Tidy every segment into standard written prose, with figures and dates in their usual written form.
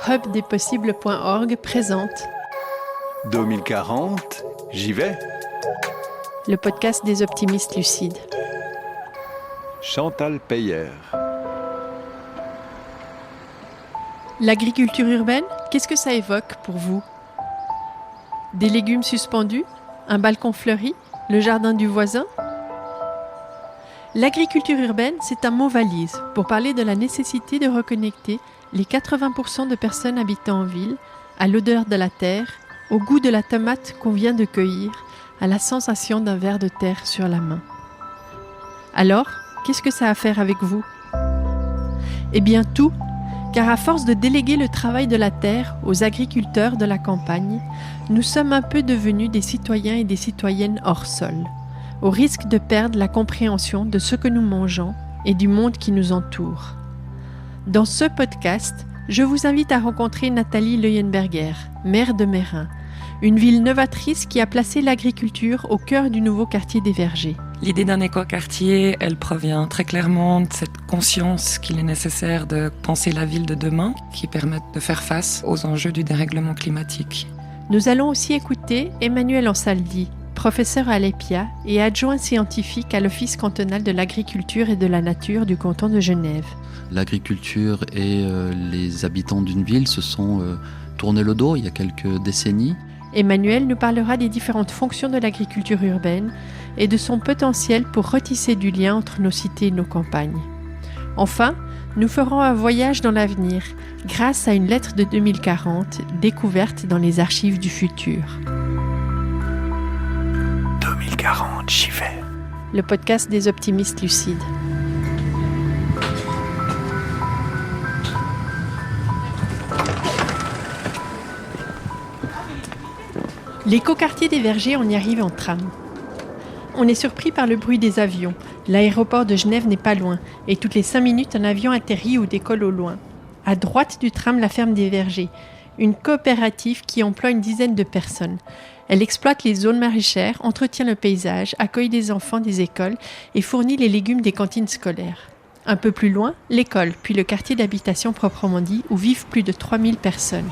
Hubdespossibles.org présente 2040, j'y vais. Le podcast des optimistes lucides. Chantal Peyer. L'agriculture urbaine, qu'est-ce que ça évoque pour vous? Des légumes suspendus? Un balcon fleuri? Le jardin du voisin? L'agriculture urbaine, c'est un mot valise pour parler de la nécessité de reconnecter les 80% de personnes habitant en ville à l'odeur de la terre, au goût de la tomate qu'on vient de cueillir, à la sensation d'un ver de terre sur la main. Alors, qu'est-ce que ça a à faire avec vous? Eh bien tout, car à force de déléguer le travail de la terre aux agriculteurs de la campagne, nous sommes un peu devenus des citoyens et des citoyennes hors sol, au risque de perdre la compréhension de ce que nous mangeons et du monde qui nous entoure. Dans ce podcast, je vous invite à rencontrer Nathalie Leuenberger, maire de Meyrin, une ville novatrice qui a placé l'agriculture au cœur du nouveau quartier des Vergers. L'idée d'un écoquartier, elle provient très clairement de cette conscience qu'il est nécessaire de penser la ville de demain, qui permette de faire face aux enjeux du dérèglement climatique. Nous allons aussi écouter Emmanuel Ansaldi, professeur à l'EPIA et adjoint scientifique à l'Office cantonal de l'agriculture et de la nature du canton de Genève. L'agriculture et les habitants d'une ville se sont tournés le dos il y a quelques décennies. Emmanuel nous parlera des différentes fonctions de l'agriculture urbaine et de son potentiel pour retisser du lien entre nos cités et nos campagnes. Enfin, nous ferons un voyage dans l'avenir grâce à une lettre de 2040 découverte dans les archives du futur. 2040, j'y vais. Le podcast des optimistes lucides. L'écoquartier des Vergers, on y arrive en tram. On est surpris par le bruit des avions. L'aéroport de Genève n'est pas loin et toutes les 5 minutes, un avion atterrit ou décolle au loin. À droite du tram, la ferme des Vergers, une coopérative qui emploie une dizaine de personnes. Elle exploite les zones maraîchères, entretient le paysage, accueille des enfants des écoles et fournit les légumes des cantines scolaires. Un peu plus loin, l'école, puis le quartier d'habitation proprement dit, où vivent plus de 3000 personnes.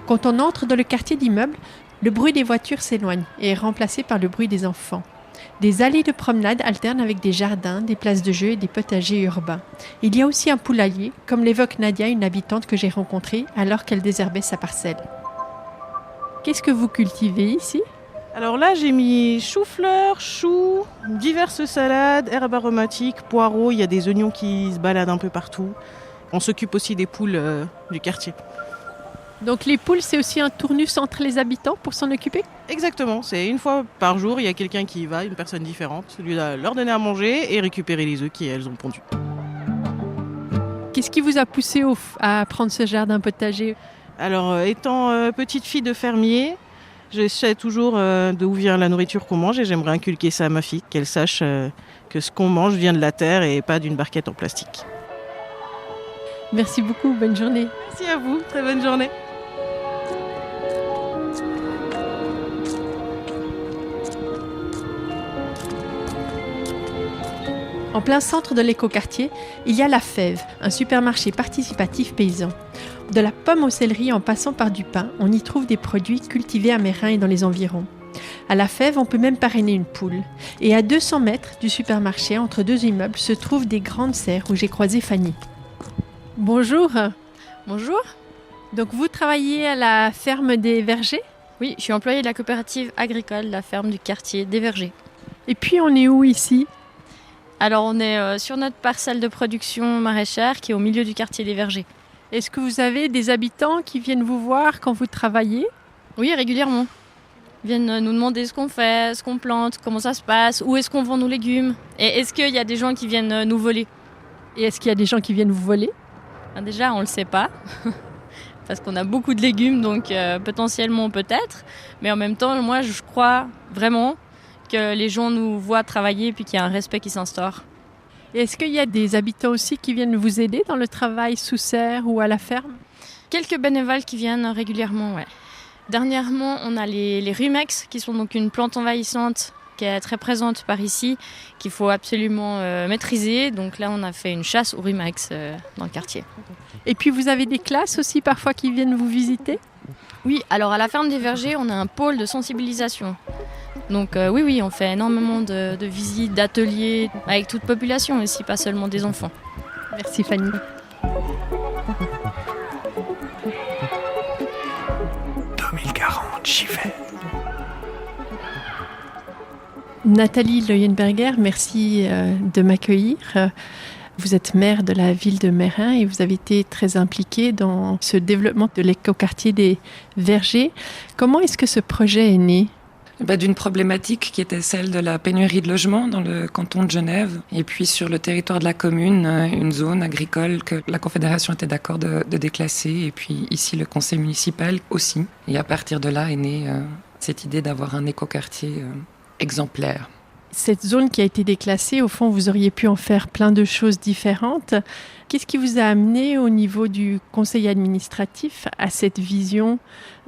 Quand on entre dans le quartier d'immeubles, le bruit des voitures s'éloigne et est remplacé par le bruit des enfants. Des allées de promenade alternent avec des jardins, des places de jeux et des potagers urbains. Il y a aussi un poulailler, comme l'évoque Nadia, une habitante que j'ai rencontrée alors qu'elle désherbait sa parcelle. Qu'est-ce que vous cultivez ici ? Alors là, j'ai mis chou-fleur, choux, diverses salades, herbes aromatiques, poireaux. Il y a des oignons qui se baladent un peu partout. On s'occupe aussi des poules du quartier. Donc les poules, c'est aussi un tournus entre les habitants pour s'en occuper ? Exactement, c'est une fois par jour, il y a quelqu'un qui y va, une personne différente, celui là leur donner à manger et récupérer les œufs qu'elles ont pondus. Qu'est-ce qui vous a poussé à prendre ce jardin potager ? Alors, étant petite fille de fermier, je sais toujours d'où vient la nourriture qu'on mange et j'aimerais inculquer ça à ma fille, qu'elle sache que ce qu'on mange vient de la terre et pas d'une barquette en plastique. Merci beaucoup, bonne journée. Merci à vous, très bonne journée. En plein centre de l'écoquartier, il y a la Fève, un supermarché participatif paysan. De la pomme au céleri en passant par du pain, on y trouve des produits cultivés à Meyrin et dans les environs. À la Fève, on peut même parrainer une poule. Et à 200 mètres du supermarché, entre deux immeubles, se trouvent des grandes serres où j'ai croisé Fanny. Bonjour. Bonjour. Donc vous travaillez à la ferme des Vergers ? Oui, je suis employée de la coopérative agricole, la ferme du quartier des Vergers. Et puis on est où ici ? Alors on est sur notre parcelle de production maraîchère qui est au milieu du quartier des Vergers. Est-ce que vous avez des habitants qui viennent vous voir quand vous travaillez ? Oui, régulièrement. Ils viennent nous demander ce qu'on fait, ce qu'on plante, comment ça se passe, où est-ce qu'on vend nos légumes. Et est-ce qu'il y a des gens qui viennent nous voler ? Et est-ce qu'il y a des gens qui viennent vous voler ? Déjà, on ne le sait pas. Parce qu'on a beaucoup de légumes, donc potentiellement peut-être. Mais en même temps, moi je crois vraiment que les gens nous voient travailler et puis qu'il y a un respect qui s'instaure. Et est-ce qu'il y a des habitants aussi qui viennent vous aider dans le travail sous serre ou à la ferme ? Quelques bénévoles qui viennent régulièrement, ouais. Dernièrement, on a les rumex, qui sont donc une plante envahissante qui est très présente par ici, qu'il faut absolument maîtriser. Donc là, on a fait une chasse au Rimax dans le quartier. Et puis vous avez des classes aussi parfois qui viennent vous visiter ? Oui, alors à la ferme des Vergers, on a un pôle de sensibilisation. Donc oui, on fait énormément de visites, d'ateliers, avec toute population aussi, pas seulement des enfants. Merci Fanny. J'y vais. Nathalie Leuenberger, merci de m'accueillir. Vous êtes maire de la ville de Meyrin et vous avez été très impliquée dans ce développement de l'écoquartier des Vergers. Comment est-ce que ce projet est né ? D'une problématique qui était celle de la pénurie de logements dans le canton de Genève et puis sur le territoire de la commune, une zone agricole que la Confédération était d'accord de déclasser et puis ici le conseil municipal aussi. Et à partir de là est née cette idée d'avoir un écoquartier exemplaire. Cette zone qui a été déclassée, au fond, vous auriez pu en faire plein de choses différentes. Qu'est-ce qui vous a amené au niveau du conseil administratif à cette vision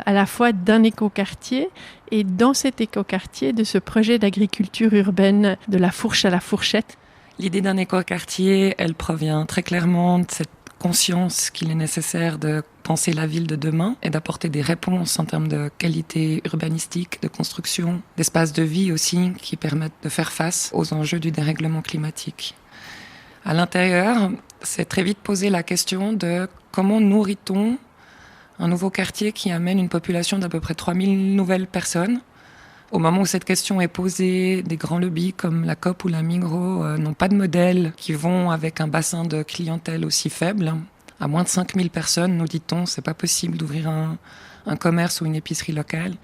à la fois d'un écoquartier et dans cet écoquartier de ce projet d'agriculture urbaine de la fourche à la fourchette ? L'idée d'un écoquartier, elle provient très clairement de cette conscience qu'il est nécessaire de penser la ville de demain et d'apporter des réponses en termes de qualité urbanistique, de construction, d'espaces de vie aussi qui permettent de faire face aux enjeux du dérèglement climatique. À l'intérieur, c'est très vite posé la question de comment nourrit-on un nouveau quartier qui amène une population d'à peu près 3000 nouvelles personnes. Au moment où cette question est posée, des grands lobbies comme la Coop ou la Migros n'ont pas de modèle qui vont avec un bassin de clientèle aussi faible. À moins de 5000 personnes, nous dit-on, c'est pas possible d'ouvrir un commerce ou une épicerie locale.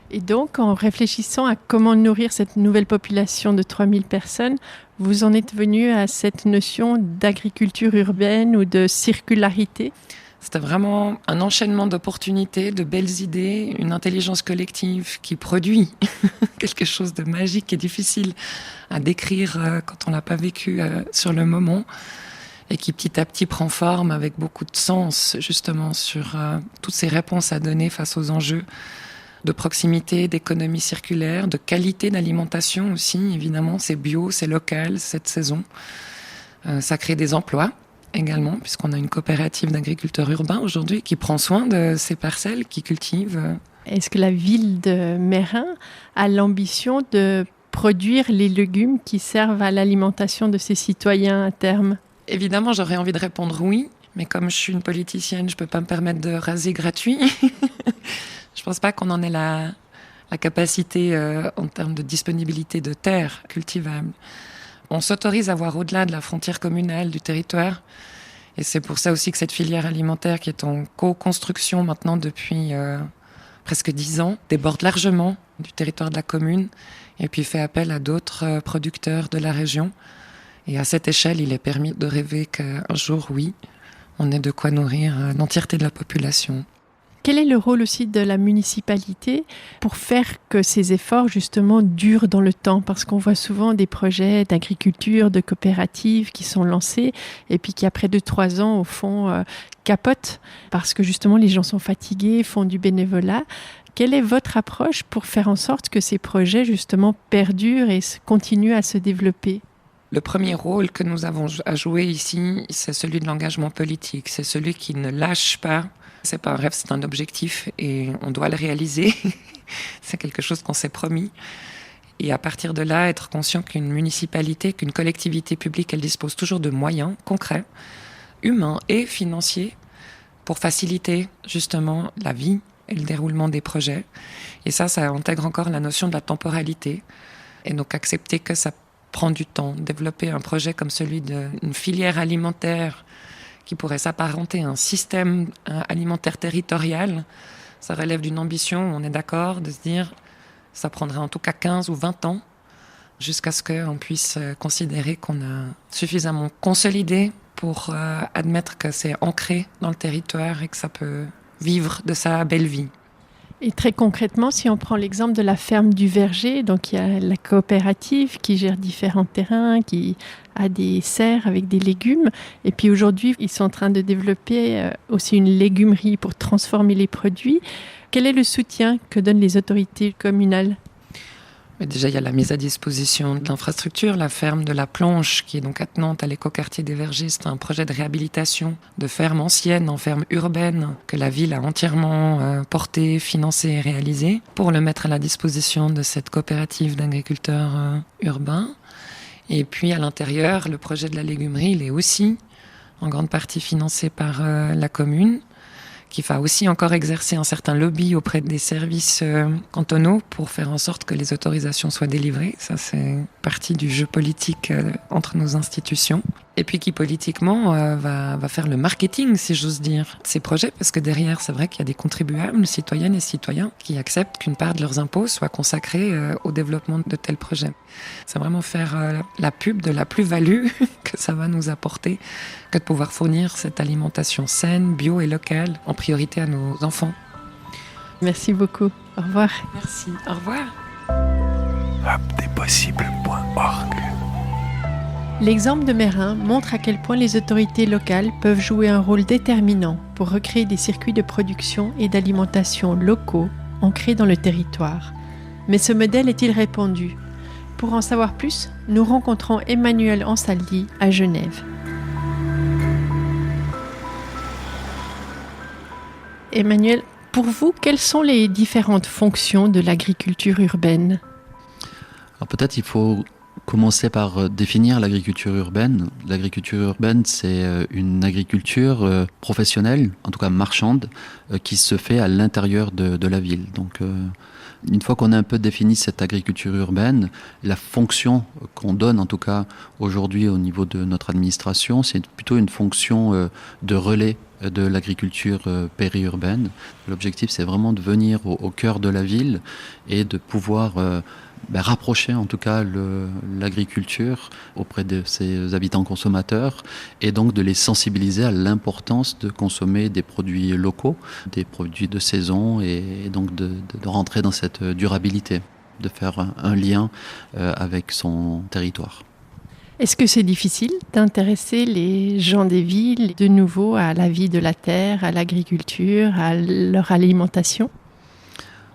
Et donc, en réfléchissant à comment nourrir cette nouvelle population de 3000 personnes, vous en êtes venu à cette notion d'agriculture urbaine ou de circularité ? C'était vraiment un enchaînement d'opportunités, de belles idées, une intelligence collective qui produit quelque chose de magique et difficile à décrire quand on l'a pas vécu sur le moment et qui petit à petit prend forme avec beaucoup de sens justement sur toutes ces réponses à donner face aux enjeux de proximité, d'économie circulaire, de qualité d'alimentation aussi. Évidemment, c'est bio, c'est local, cette saison. Ça crée des emplois également, puisqu'on a une coopérative d'agriculteurs urbains aujourd'hui qui prend soin de ces parcelles, qui cultive. Est-ce que la ville de Meyrin a l'ambition de produire les légumes qui servent à l'alimentation de ses citoyens à terme ? Évidemment, j'aurais envie de répondre oui, mais comme je suis une politicienne, je ne peux pas me permettre de raser gratuit. Je ne pense pas qu'on en ait la capacité en termes de disponibilité de terres cultivables. On s'autorise à voir au-delà de la frontière communale du territoire. Et c'est pour ça aussi que cette filière alimentaire qui est en co-construction maintenant depuis presque 10 ans déborde largement du territoire de la commune et puis fait appel à d'autres producteurs de la région. Et à cette échelle, il est permis de rêver qu'un jour, oui, on ait de quoi nourrir l'entièreté de la population. Quel est le rôle aussi de la municipalité pour faire que ces efforts justement durent dans le temps ? Parce qu'on voit souvent des projets d'agriculture, de coopératives qui sont lancés et puis qui après 2-3 ans au fond capotent parce que justement les gens sont fatigués, font du bénévolat. Quelle est votre approche pour faire en sorte que ces projets justement perdurent et continuent à se développer ? Le premier rôle que nous avons à jouer ici, c'est celui de l'engagement politique. C'est celui qui ne lâche pas. C'est pas un rêve, c'est un objectif et on doit le réaliser. C'est quelque chose qu'on s'est promis. Et à partir de là, être conscient qu'une municipalité, qu'une collectivité publique, elle dispose toujours de moyens concrets, humains et financiers pour faciliter justement la vie et le déroulement des projets. Et ça intègre encore la notion de la temporalité. Et donc accepter que ça prend du temps. Développer un projet comme celui d'une filière alimentaire qui pourrait s'apparenter à un système alimentaire territorial, ça relève d'une ambition, on est d'accord, de se dire ça prendrait en tout cas 15 ou 20 ans jusqu'à ce qu'on puisse considérer qu'on a suffisamment consolidé pour admettre que c'est ancré dans le territoire et que ça peut vivre de sa belle vie. Et très concrètement, si on prend l'exemple de la ferme du Verger, donc il y a la coopérative qui gère différents terrains, qui a des serres avec des légumes. Et puis aujourd'hui, ils sont en train de développer aussi une légumerie pour transformer les produits. Quel est le soutien que donnent les autorités communales ? Mais déjà, il y a la mise à disposition de l'infrastructure, la ferme de la Planche, qui est donc attenante à l'écoquartier des Vergers. C'est un projet de réhabilitation de ferme ancienne en ferme urbaine que la ville a entièrement porté, financé et réalisé pour le mettre à la disposition de cette coopérative d'agriculteurs urbains. Et puis à l'intérieur, le projet de la légumerie, il est aussi en grande partie financé par la commune, qui va aussi encore exercer un certain lobby auprès des services cantonaux pour faire en sorte que les autorisations soient délivrées. Ça, c'est partie du jeu politique entre nos institutions. Et puis qui politiquement va faire le marketing, si j'ose dire, de ces projets, parce que derrière, c'est vrai qu'il y a des contribuables, citoyennes et citoyens, qui acceptent qu'une part de leurs impôts soit consacrée au développement de tels projets. C'est vraiment faire la pub de la plus-value que ça va nous apporter, que de pouvoir fournir cette alimentation saine, bio et locale, en priorité à nos enfants. Merci beaucoup. Au revoir. Merci. Au revoir. Hubdespossibles.org. L'exemple de Meyrin montre à quel point les autorités locales peuvent jouer un rôle déterminant pour recréer des circuits de production et d'alimentation locaux ancrés dans le territoire. Mais ce modèle est-il répandu ? Pour en savoir plus, nous rencontrons Emmanuel Ansaldi à Genève. Emmanuel, pour vous, quelles sont les différentes fonctions de l'agriculture urbaine ? Alors peut-être il faut commencer par définir l'agriculture urbaine. L'agriculture urbaine, c'est une agriculture professionnelle, en tout cas marchande, qui se fait à l'intérieur de la ville. Donc, une fois qu'on a un peu défini cette agriculture urbaine, la fonction qu'on donne, en tout cas aujourd'hui au niveau de notre administration, c'est plutôt une fonction de relais de l'agriculture périurbaine. L'objectif, c'est vraiment de venir au cœur de la ville et de pouvoir rapprocher en tout cas l'agriculture auprès de ses habitants consommateurs et donc de les sensibiliser à l'importance de consommer des produits locaux, des produits de saison et donc de rentrer dans cette durabilité, de faire un lien avec son territoire. Est-ce que c'est difficile d'intéresser les gens des villes de nouveau à la vie de la terre, à l'agriculture, à leur alimentation ?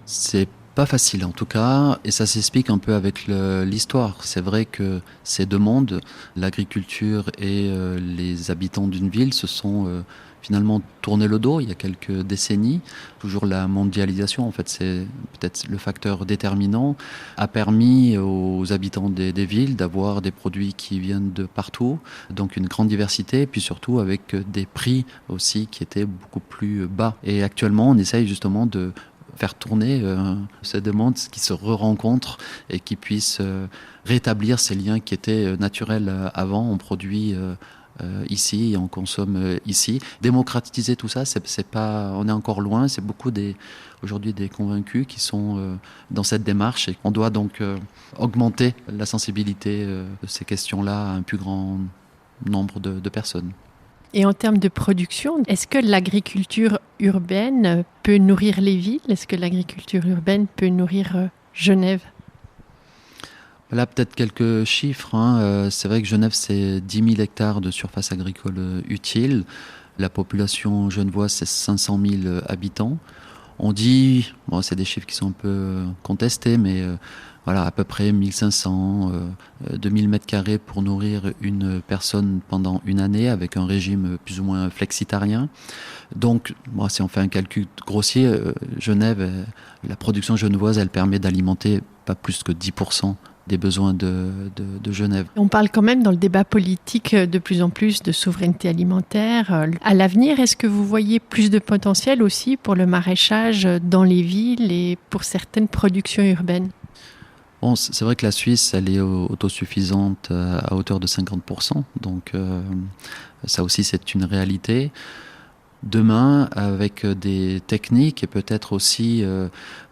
C'est pas facile en tout cas, et ça s'explique un peu avec l'histoire. C'est vrai que ces deux mondes, l'agriculture et les habitants d'une ville, se sont finalement tourné le dos il y a quelques décennies. Toujours la mondialisation, en fait, c'est peut-être le facteur déterminant, a permis aux habitants des villes d'avoir des produits qui viennent de partout, donc une grande diversité, et puis surtout avec des prix aussi qui étaient beaucoup plus bas. Et actuellement, on essaye justement de faire tourner ces demandes qui se re-rencontrent et qui puissent rétablir ces liens qui étaient naturels avant. On produit ici et on consomme ici. Démocratiser tout ça, c'est pas, on est encore loin. C'est beaucoup aujourd'hui des convaincus qui sont dans cette démarche et on doit donc augmenter la sensibilité de ces questions-là à un plus grand nombre de personnes. Et en termes de production, est-ce que l'agriculture urbaine peut nourrir les villes ? Est-ce que l'agriculture urbaine peut nourrir Genève ? Là, peut-être quelques chiffres. C'est vrai que Genève, c'est 10 000 hectares de surface agricole utile. La population genevoise, c'est 500 000 habitants. On dit, c'est des chiffres qui sont un peu contestés, mais voilà, à peu près 1500, 2000 mètres carrés pour nourrir une personne pendant une année avec un régime plus ou moins flexitarien. Donc, si on fait un calcul grossier, Genève, la production genevoise, elle permet d'alimenter pas plus que 10% des besoins de Genève. On parle quand même dans le débat politique de plus en plus de souveraineté alimentaire. À l'avenir, est-ce que vous voyez plus de potentiel aussi pour le maraîchage dans les villes et pour certaines productions urbaines ? Bon, c'est vrai que la Suisse, elle est autosuffisante à hauteur de 50%, donc ça aussi c'est une réalité. Demain, avec des techniques et peut-être aussi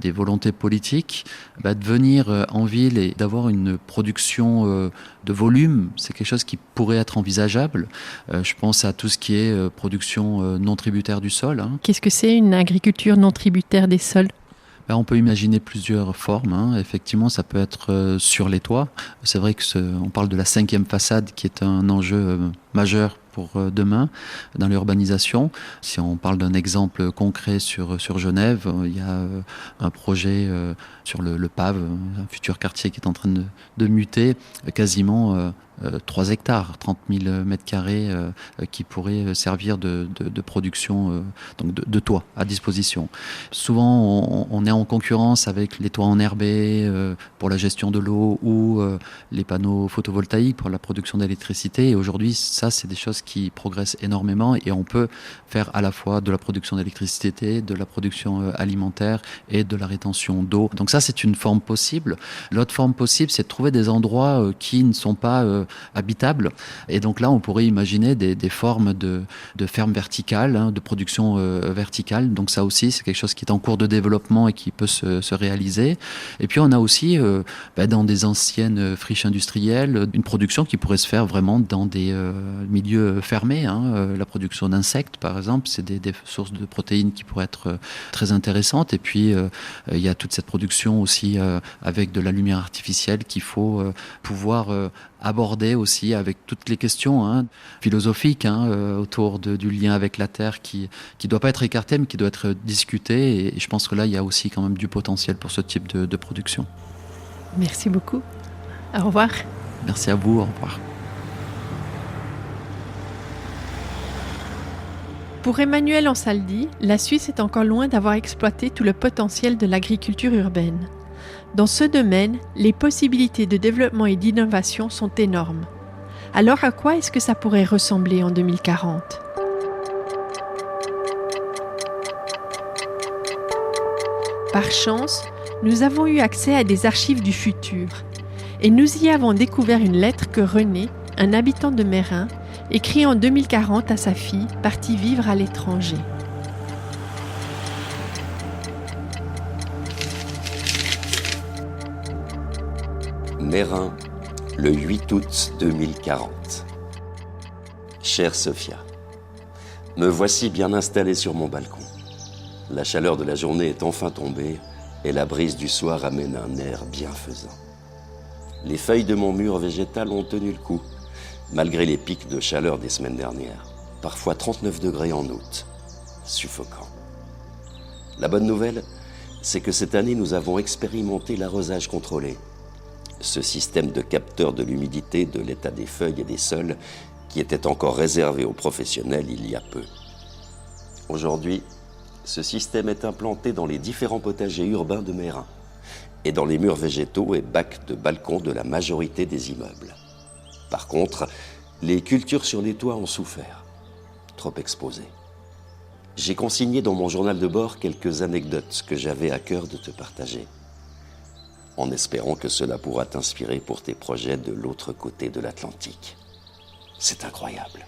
des volontés politiques, de venir en ville et d'avoir une production de volume, c'est quelque chose qui pourrait être envisageable. Je pense à tout ce qui est production non tributaire du sol. Qu'est-ce que c'est une agriculture non tributaire des sols ? On peut imaginer plusieurs formes. Effectivement, ça peut être sur les toits. C'est vrai que on parle de la 5e façade qui est un enjeu majeur pour demain dans l'urbanisation. Si on parle d'un exemple concret sur Genève, il y a un projet sur le Pave, un futur quartier qui est en train de muter, quasiment 3 hectares, 30 000 mètres carrés qui pourraient servir de production donc de toits à disposition. Souvent, on est en concurrence avec les toits enherbés pour la gestion de l'eau ou les panneaux photovoltaïques pour la production d'électricité. Et aujourd'hui, ça, c'est des choses qui progressent énormément et on peut faire à la fois de la production d'électricité, de la production alimentaire et de la rétention d'eau. Donc ça, c'est une forme possible. L'autre forme possible, c'est de trouver des endroits qui ne sont pas habitables. Et donc là, on pourrait imaginer des formes de fermes verticales, de production verticale. Donc ça aussi, c'est quelque chose qui est en cours de développement et qui peut se réaliser. Et puis on a aussi, dans des anciennes friches industrielles, une production qui pourrait se faire vraiment dans des milieux fermés. La production d'insectes, par exemple, c'est des sources de protéines qui pourraient être très intéressantes. Et puis, il y a toute cette production aussi avec de la lumière artificielle qu'il faut pouvoir aborder aussi avec toutes les questions philosophiques autour du lien avec la Terre qui doit pas être écarté mais qui doit être discuté et je pense que là il y a aussi quand même du potentiel pour ce type de production. Merci beaucoup. Au revoir. Merci à vous, au revoir. Pour Emmanuel Ansaldi, la Suisse est encore loin d'avoir exploité tout le potentiel de l'agriculture urbaine. Dans ce domaine, les possibilités de développement et d'innovation sont énormes. Alors à quoi est-ce que ça pourrait ressembler en 2040 ? Par chance, nous avons eu accès à des archives du futur et nous y avons découvert une lettre que René, un habitant de Meyrin, écrit en 2040 à sa fille partie vivre à l'étranger. Meyrin, le 8 août 2040. Chère Sophia, me voici bien installé sur mon balcon. La chaleur de la journée est enfin tombée et la brise du soir amène un air bienfaisant. Les feuilles de mon mur végétal ont tenu le coup, malgré les pics de chaleur des semaines dernières. Parfois 39 degrés en août. Suffocant. La bonne nouvelle, c'est que cette année, nous avons expérimenté l'arrosage contrôlé. Ce système de capteur de l'humidité de l'état des feuilles et des sols qui était encore réservé aux professionnels il y a peu. Aujourd'hui, ce système est implanté dans les différents potagers urbains de Meyrin et dans les murs végétaux et bacs de balcons de la majorité des immeubles. Par contre, les cultures sur les toits ont souffert, trop exposées. J'ai consigné dans mon journal de bord quelques anecdotes que j'avais à cœur de te partager, en espérant que cela pourra t'inspirer pour tes projets de l'autre côté de l'Atlantique. C'est incroyable.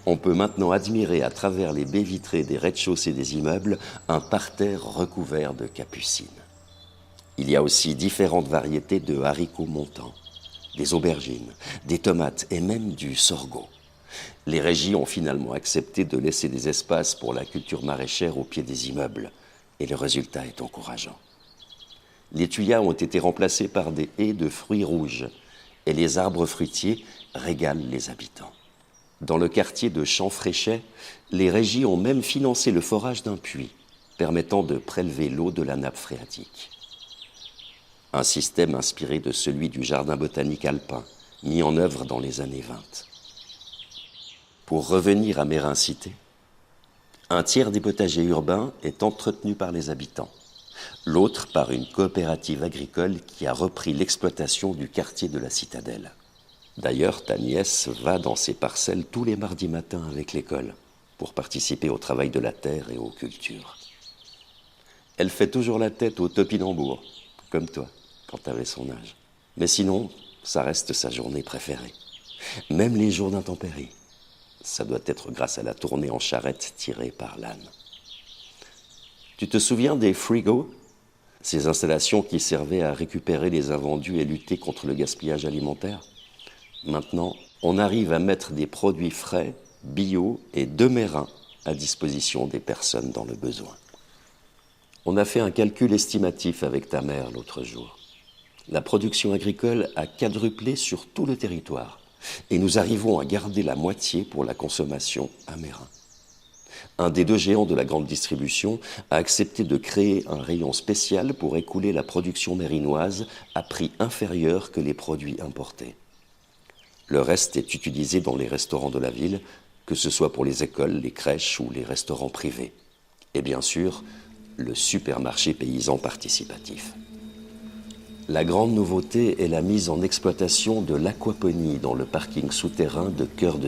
On peut maintenant admirer à travers les baies vitrées des rez-de-chaussée des immeubles un parterre recouvert de capucines. Il y a aussi différentes variétés de haricots montants, des aubergines, des tomates et même du sorgho. Les régies ont finalement accepté de laisser des espaces pour la culture maraîchère au pied des immeubles et le résultat est encourageant. Les tuyas ont été remplacés par des haies de fruits rouges et les arbres fruitiers régalent les habitants. Dans le quartier de Champfréchet, les régies ont même financé le forage d'un puits permettant de prélever l'eau de la nappe phréatique. Un système inspiré de celui du jardin botanique alpin, mis en œuvre dans les années 20. Pour revenir à Meyrin Cité, un tiers des potagers urbains est entretenu par les habitants, l'autre par une coopérative agricole qui a repris l'exploitation du quartier de la Citadelle. D'ailleurs, ta nièce va dans ses parcelles tous les mardis matins avec l'école pour participer au travail de la terre et aux cultures. Elle fait toujours la tête au topinambour, comme toi, quand tu avais son âge. Mais sinon, ça reste sa journée préférée. Même les jours d'intempéries. Ça doit être grâce à la tournée en charrette tirée par l'âne. Tu te souviens des frigos ? Ces installations qui servaient à récupérer les invendus et lutter contre le gaspillage alimentaire ? Maintenant, on arrive à mettre des produits frais, bio et de Meyrin à disposition des personnes dans le besoin. On a fait un calcul estimatif avec ta mère l'autre jour. La production agricole a quadruplé sur tout le territoire Et nous arrivons à garder la moitié pour la consommation à Meyrin. Un des deux géants de la grande distribution a accepté de créer un rayon spécial pour écouler la production mérinoise à prix inférieur que les produits importés. Le reste est utilisé dans les restaurants de la ville, que ce soit pour les écoles, les crèches ou les restaurants privés. Et bien sûr, le supermarché paysan participatif. La grande nouveauté est la mise en exploitation de l'aquaponie dans le parking souterrain de Cœur de